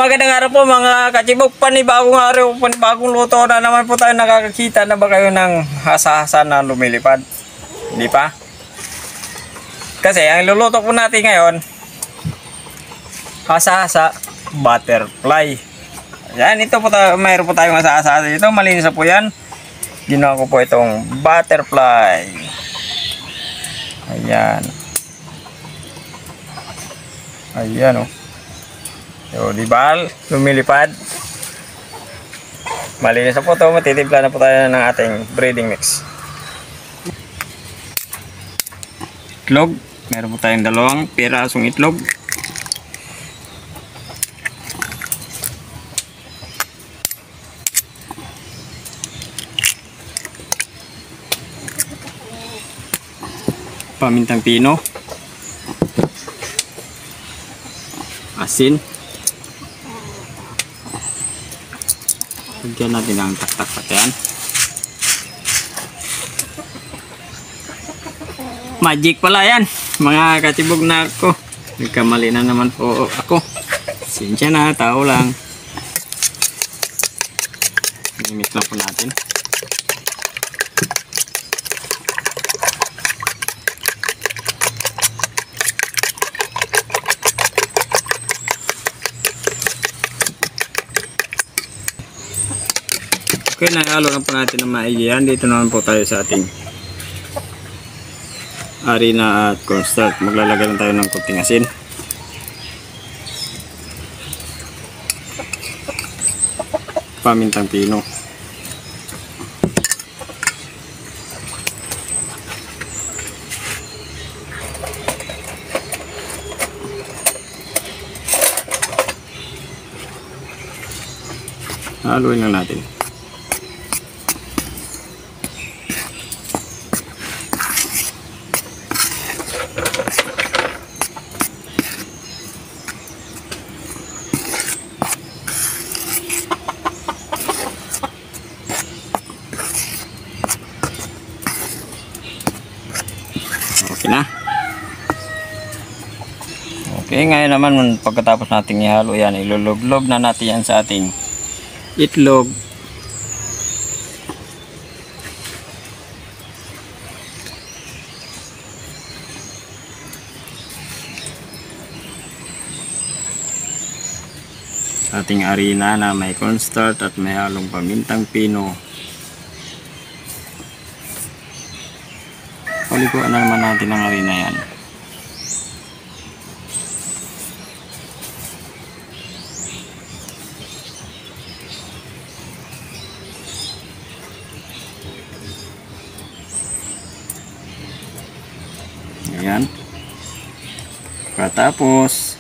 Magandang araw po mga kachibok, panibagong araw, panibagong luto na naman po tayo. Nakakakita na ba kayo ng hasa-hasa na lumilipad? Hindi pa? Kasi ang luluto po natin ngayon, hasa-hasa butterfly. Yan, ito po tayo, mayroon po tayong hasa-hasa dito, malinis na po yan. Ginawa ko po itong butterfly. Ayan. Ayan o. So, diba? Lumilipad. Malinis na po ito. Matitimpla na po tayo ng ating breeding mix. Itlog. Meron po tayong dalawang pirasong itlog. Pamintang pino. Asin. Lagyan natin ang taktak patian. Magic pala yan, mga katibog na ako. Nagkamali na naman po ako. Sinsya na, tao lang. Limit lang po natin. Okay, nahalo na po natin ng maigi yan. Dito naman po tayo sa ating harina at cornstarch. Maglalagay lang tayo ng kunting asin. Pamintang pino. Haluin lang natin. Okay na. Okay, ngayon naman pagkatapos nating ihalo yan, ilulog-log na natin yan sa ating itlog. Ating harina na may cornstarch at may halong pamintang pino. Paliguan na naman natin ang harina yan. Ayan. Pagkatapos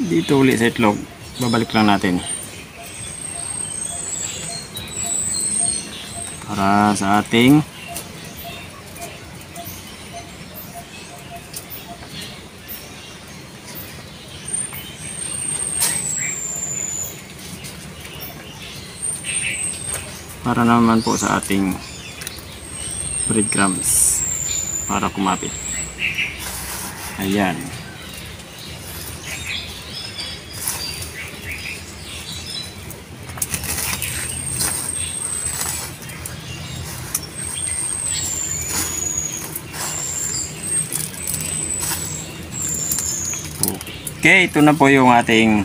dito ulit sa itlog, babalik lang natin para sa ating naman po sa ating breadcrumbs para kumapit. Ayan. Okay, ito na po yung ating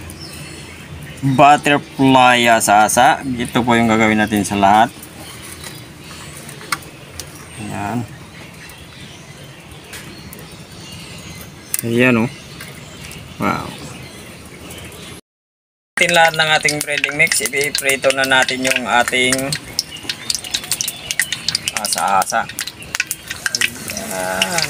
butterfly asa-asa. Ito po yung gagawin natin sa lahat. Ayan. Ayan o. Wow. Lahat ng ating breading mix. I-prito na natin yung ating asa-asa. Ayan.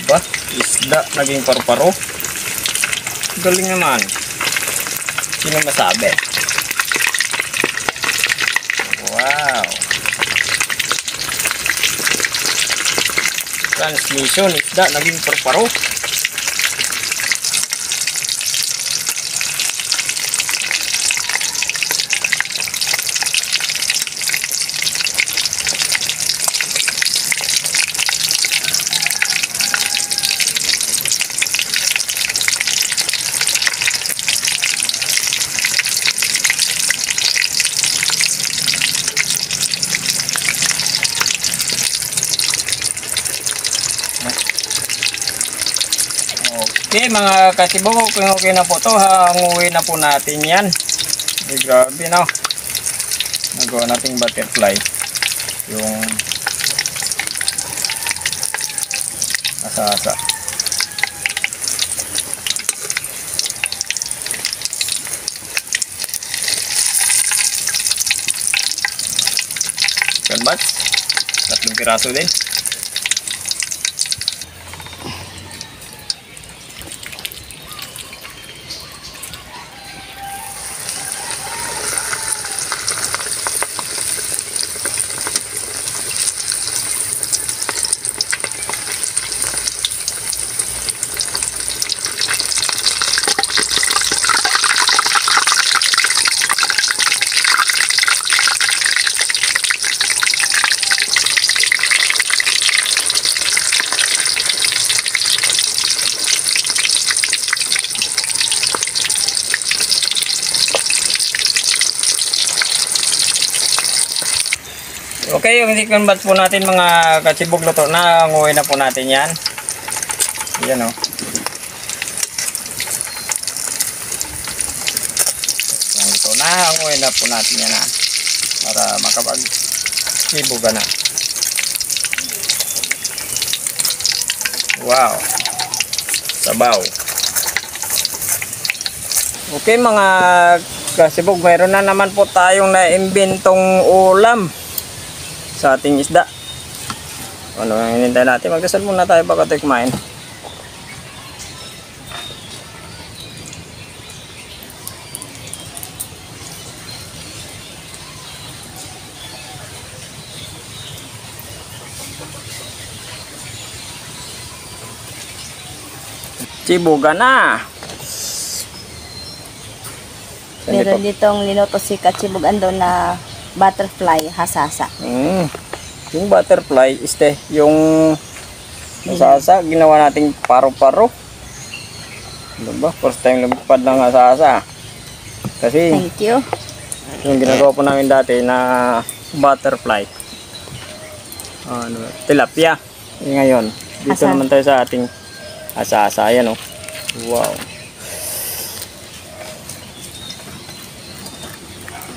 Diba? Isda naging paru-paro. Galing naman. Sino masabi? Wow. Transmission, isda naging paru-paro. Okay mga kachibog, okay na po to. Hanguin na po natin yan. Ay, grabe no. Nagawa nating butterfly. Yung asa-asa. Chicken butts. 3 piraso din. Okay, yung chicken butts po natin mga kachibog luto na. Nguhin na po natin yan. Yan o. Yan luto na. Nguhin na po natin yan ha. Para makapag-sibuga na. Wow. Sabaw. Okay mga kachibog, mayroon na naman po tayong naimbentong ulam sa ating isda. Ano ang hinintay natin? Magdasal muna tayo bago tayo kumain. Sibuga na. Meron ditong linoto si Kachibog Ando na butterfly hasasa. Yung butterfly yung hasasa, ginawa nating paro-paro. Diba? First time lumipad ng hasasa. Kasi Thank you. yung ginagawa po namin dati na butterfly, tilapia. Ngayon, dito Hasa. naman tayo sa ating hasasa. Ayan o. Wow.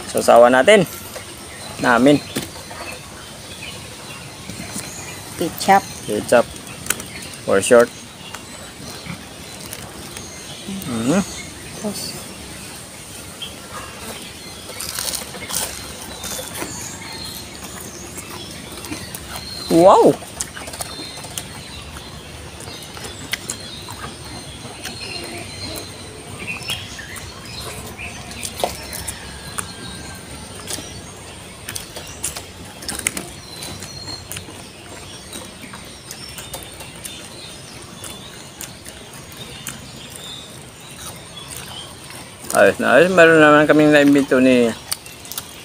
Sasawa natin. Ketchup for short. Wow. Ayos na ayos. Meron naman kaming naimbento ni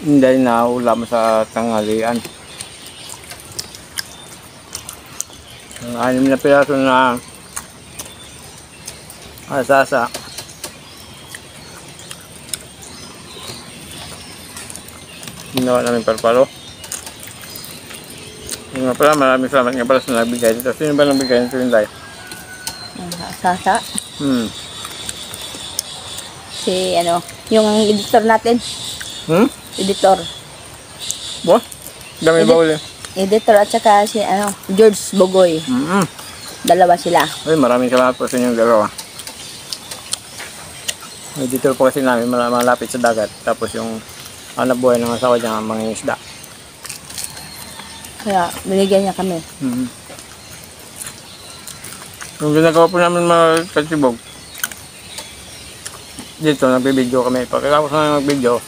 Inday na ulam sa tanghalian. Ang 6 na piraso na hasasa. Ginawa namin parparo. Yung nga pala, maraming salamat nga pala sa nagbigay dito. Sino ba nagbigay nito, Inday? Hasasa. Si yung editor natin. Editor. Bo? Dami ba uli? Editor at saka si George Bogoy. Dalawa sila. Ay, maraming salamat po sa inyong dalawa. Editor po kasi namin malapit sa dagat. Tapos yung anak buhay ng asawa niya, mga isda. Kaya binigyan niya kami. Yung ginagawa po namin mga kachibog, dito nagbibideo kami. Pagkatapos na mag-video,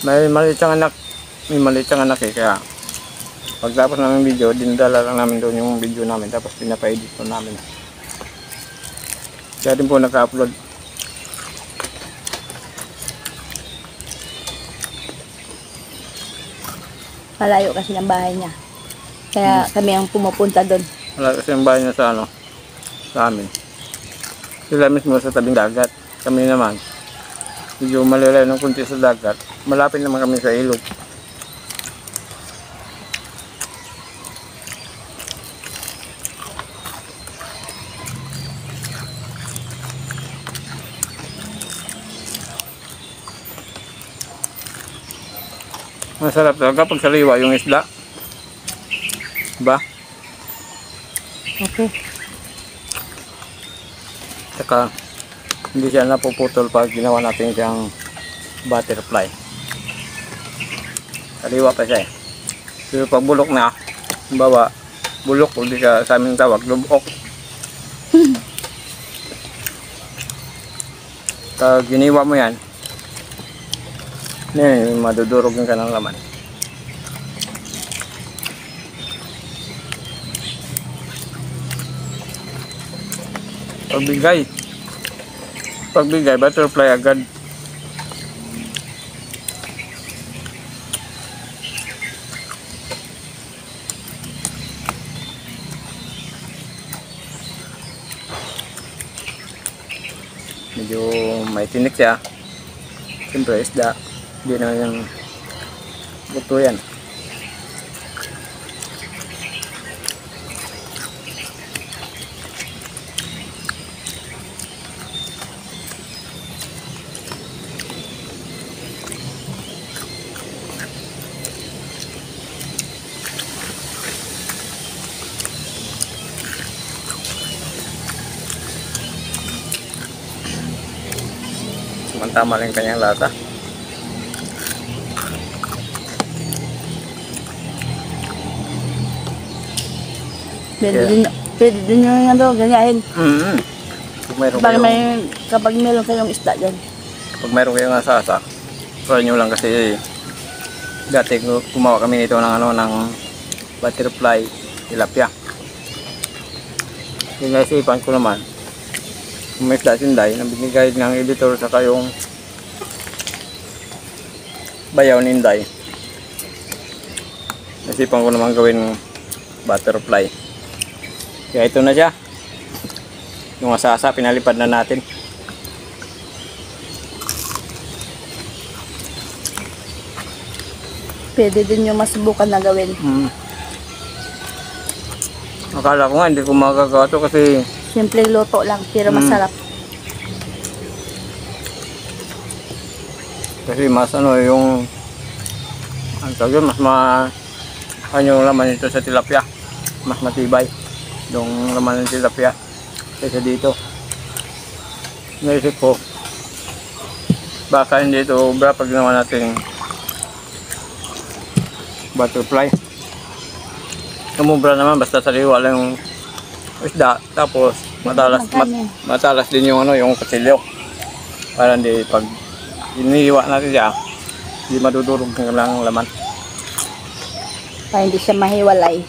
may maliit siyang anak. May maliit siyang anak kaya pagtapos namin video, dinadala lang namin doon yung video namin. Tapos pinapa-edit po namin. Kaya din po naka-upload. Malayo kasi ng bahay niya. Kaya kami ang pumupunta doon. Wala kasi yung bahay niya sa sa amin. Sila mismo sa tabing dagat. Kami naman, medyo malilay ng kunti sa dagat. Malapit naman kami sa ilog. Masarap talaga pag sariwa yung isda. Diba? Okay. Saka hindi siya napuputol pag ginawa natin siyang butterfly. Sariwa pa siya eh. Pero pag bulok na, bawa, bulok o di siya sa aming tawag, lubok. Pag giniwa mo yan, madudurog ka ng laman. Pagbigay, butterfly agad. Medyo may tinik siya. Siyempre isda, hindi naman yung buto yan. Tama rin kanyang lata. Pwede din yung ano, ganyahin. Kung Kapag meron kayong isda dyan. pag mayroon kayong asasa, try nyo lang kasi dati gumawa kami nito ng ng butterfly tilapia. Inaisipan ko naman kung may isda sinday na binigay ng editor sa kayong bayaw ni Inday. Naisipan ko naman gawin butterfly. Kaya ito na siya. Yung asasa, pinalipad na natin. Pwede din yung masubukan na gawin. Akala ko nga hindi ko magagawa ito kasi Simple luto lang, pero masarap. kasi mas yung yung laman nito sa tilapia. Mas matibay yung laman ng tilapia kaysa dito. Naisip ko baka hindi ito obra pag ginawa natin butterfly. Umubra naman basta sariwa lang yung isda, tapos matalas din yung yung kasilyo para hindi pag iniiwa natin siya hindi madudurog ng laman. Para hindi siya mahiwalay.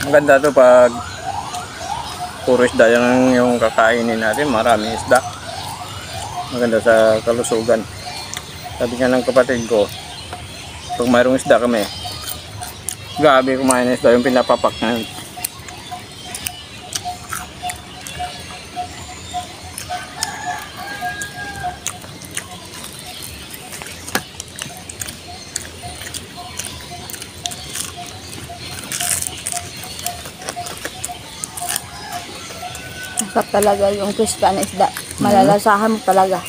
Maganda to pag puro isda yan yung kakainin natin, maraming isda. Maganda sa kalusugan. Sabi nga ng kapatid ko, pag mayroong isda kami, grabe kumain ng isda yung pinapapak na yun. Masarap talaga yung crispy na isda. Malalasahan mo talaga.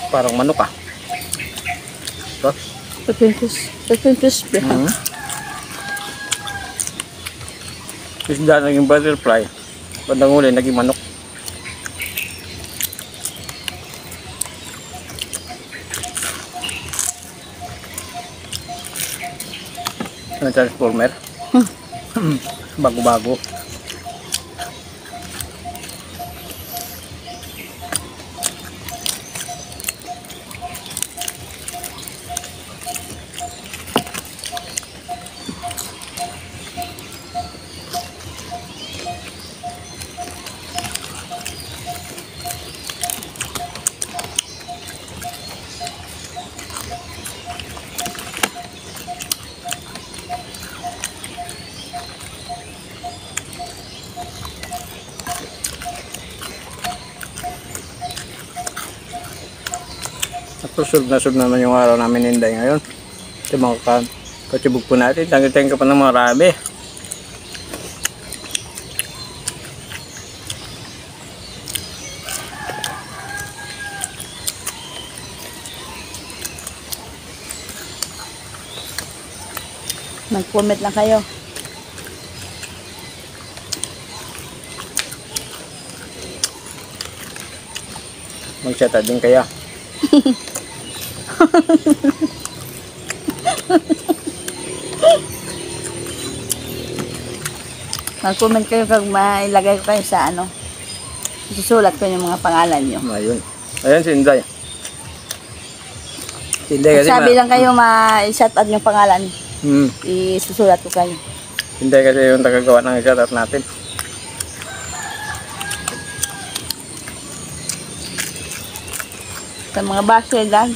Parang manok ah. So, Ito crispy. isda naging butterfly. Bandang huli naging manok. na transformer. Bago-bago. At sub naman yung araw namin Inday ngayon. Ito mga kachibog po natin. Tanggi-tanggi pa ng marami. Mag-comment lang kayo. Mag-chat din kaya. Mag-comment kayo kag mailagay ko kayo sa ano. Isusulat ko yung mga pangalan nyo. Ayun. Ayan si Inday. Si Inday kasi Sabi lang kayo ma-shout out yung pangalan. Isusulat ko kayo. Inday kasi yung tagagawa ng shout out natin. Sa mga basher lang.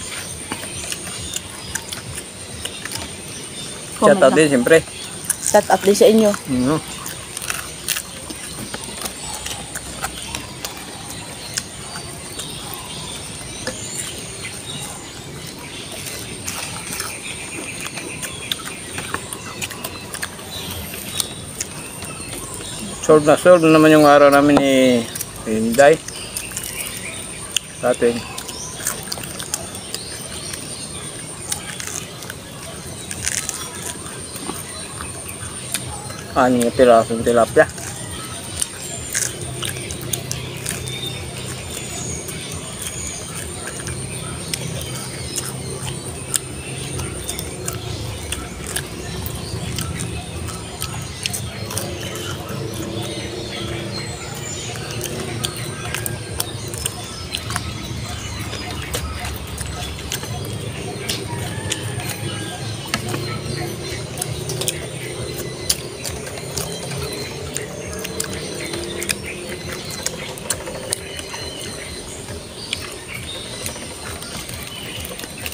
Shout out din siyempre. Shout out din sa inyo. Solve na naman yung araw namin ni Inday. Sa atin. Aning pirasong tilapia.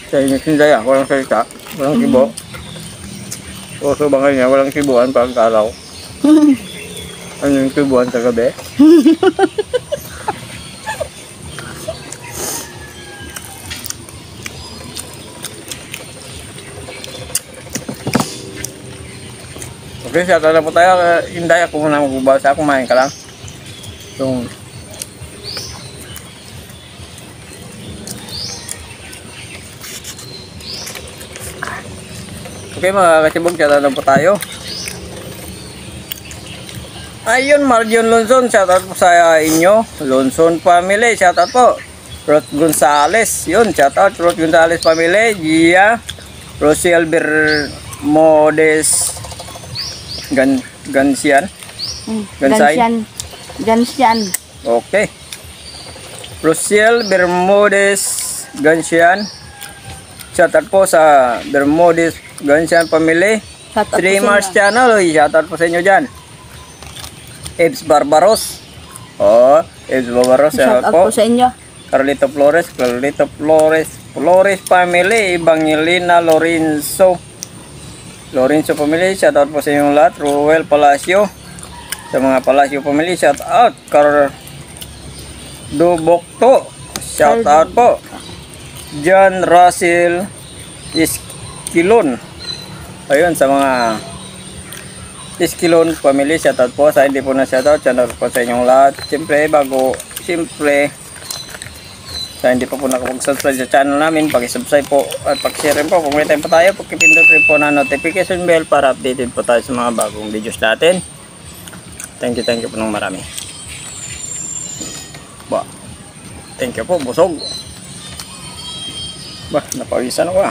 Sa inyo Inday, walang salita, walang kibo. Oso ba ngayon, walang kibuan pag araw. Ano yung kibuan sa gabi? Okay, shout out na po tayo. Inday, ako muna magbubasa. Kumain ka lang. Yung okay mga kasibog, shoutout na po tayo. Ayun, Marjon Lonson, shoutout po sa inyo. Lonson family, shoutout po. Ruth Gonzales, yun, shoutout. Ruth Gonzales family, Gia, Rosiel Bermodes, Gansian. Gansian. Okay. Rosiel Bermodes, Gansian. Shoutout po sa Bermodes Gansian family. 3 Mars channel. Shoutout po sa inyo dyan. Ebs Barbaros. Ebs Barbaros. Shoutout po sa inyo. Carlito Flores family. Evangelina Lorenzo family. Shoutout po sa inyong lahat. Ruel Palacio. Sa mga Palacio family. Shoutout. Cardo Bokto. Shoutout po. John Russell Iskilon. Ayun, sa mga Iskilon family, shoutout po. Sa hindi po na shoutout, shoutout po sa inyong lahat. Siyempre, sa hindi pa po nakapag-subscribe sa channel namin, pag-subscribe po at pag-share rin po. Kung may time po tayo, pag-pindot rin po na notification bell para updated po tayo sa mga bagong videos natin. Thank you po ng marami. Thank you po, busog. Napawisan ako .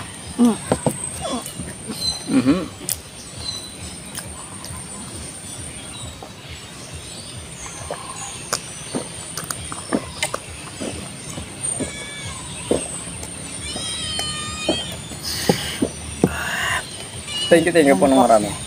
Thank you po ng marami.